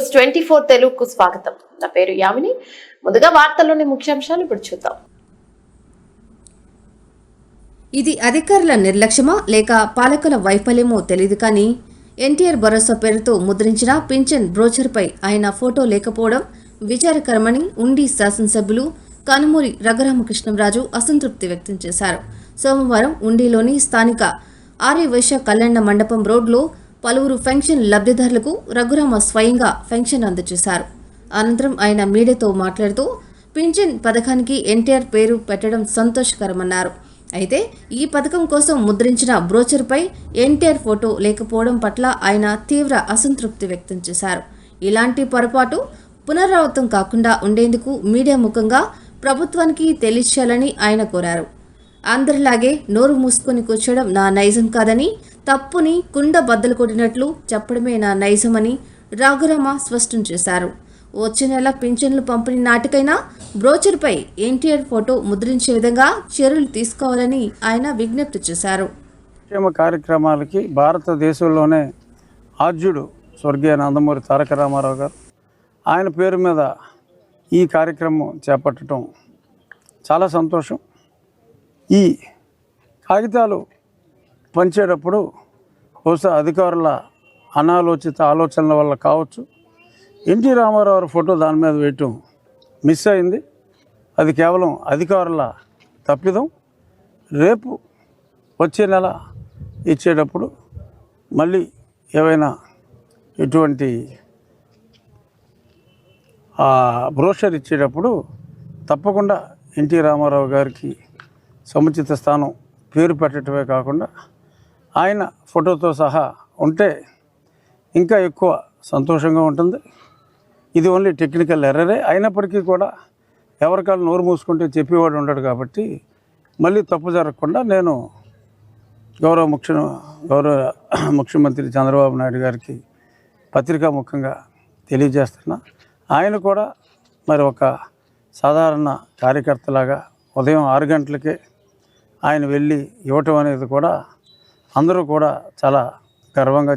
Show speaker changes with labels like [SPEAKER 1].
[SPEAKER 1] News 24 తెలుగుకు స్వాగతం. నా పేరు యామిని. ముందుగా వార్తల్లోని ముఖ్యాంశాలు ఇప్పుడు చూద్దాం.
[SPEAKER 2] ఇది అధికారుల నిర్లక్ష్యమా లేక పాలకుల వైఫల్యమో తెలియదు కానీ ఎన్టీఆర్ భరోసా పేరుతో ముద్రించిన పింఛన్ బ్రోచర్పై ఆయన ఫోటో లేకపోవడం విచారకరమని ఉండి శాసనసభ్యులు కనుమూరి రఘురామకృష్ణంరాజు అసంతృప్తి వ్యక్తం చేశారు. సోమవారం ఉండిలోని స్థానిక ఆర్యవైశ్య కళ్యాణ మండపం రోడ్లో పలువురు పెన్షన్ లబ్ధిదారులకు రఘురామ స్వయంగా పెన్షన్ అందజేశారు. అనంతరం ఆయన మీడియాతో మాట్లాడుతూ పింఛన్ పథకానికి ఎన్టీఆర్ పేరు పెట్టడం సంతోషకరమన్నారు. అయితే ఈ పథకం కోసం ముద్రించిన బ్రోచర్పై ఎన్టీఆర్ ఫోటో లేకపోవడం పట్ల ఆయన తీవ్ర అసంతృప్తి వ్యక్తం చేశారు. ఇలాంటి పొరపాటు పునరావృతం కాకుండా ఉండేందుకు మీడియా ముఖంగా ప్రభుత్వానికి తెలియచేయాలని ఆయన కోరారు. అందరిలాగే నోరు మూసుకొని కూర్చోవడం నా నైజం కాదని, తప్పుని కుండ బద్దలు కొట్టినట్లు చెప్పడమే నా నైజమని రఘురామ స్పష్టం చేశారు. వచ్చే నెల పింఛన్లు పంపిణీ నాటికైనా బ్రోచర్పై ఎన్టీఆర్ ఫోటో ముద్రించే విధంగా చర్యలు తీసుకోవాలని ఆయన విజ్ఞప్తి చేశారు.
[SPEAKER 3] సంక్షేమ కార్యక్రమాలకి భారతదేశంలోనే ఆద్యుడు స్వర్గీయ నందమూరి తారక రామారావు గారు ఆయన పేరు మీద ఈ కార్యక్రమం చేపట్టడం చాలా సంతోషం. ఈ కాగితాలు పంచేటప్పుడు బహుశా అధికారుల అనాలోచిత ఆలోచనల వల్ల కావచ్చు ఎన్టీ రామారావు ఫోటో దాని మీద వేయటం మిస్ అయింది. అది కేవలం అధికారుల తప్పిదం. రేపు వచ్చే నెల ఇచ్చేటప్పుడు మళ్ళీ ఏవైనా ఇటువంటి బ్రోషర్ ఇచ్చేటప్పుడు తప్పకుండా ఎన్టీ రామారావు గారికి సముచిత స్థానం పేరు పెట్టడమే కాకుండా ఆయన ఫోటోతో సహా ఉంటే ఇంకా ఎక్కువ సంతోషంగా ఉంటుంది. ఇది ఓన్లీ టెక్నికల్ ఎర్రరే అయినప్పటికీ కూడా ఎవరికాళ్ళు నోరు మూసుకుంటే చెప్పేవాడు ఉండడు కాబట్టి మళ్ళీ తప్పు జరగకుండా నేను గౌరవ ముఖ్యమంత్రి చంద్రబాబు నాయుడు గారికి పత్రికా ముఖంగా తెలియజేస్తున్నా. ఆయన కూడా మరి ఒక సాధారణ కార్యకర్తలాగా ఉదయం 6 గంటలకే ఆయన వెళ్ళి ఇవ్వటం అనేది కూడా అందరూ కూడా చాలా గర్వంగా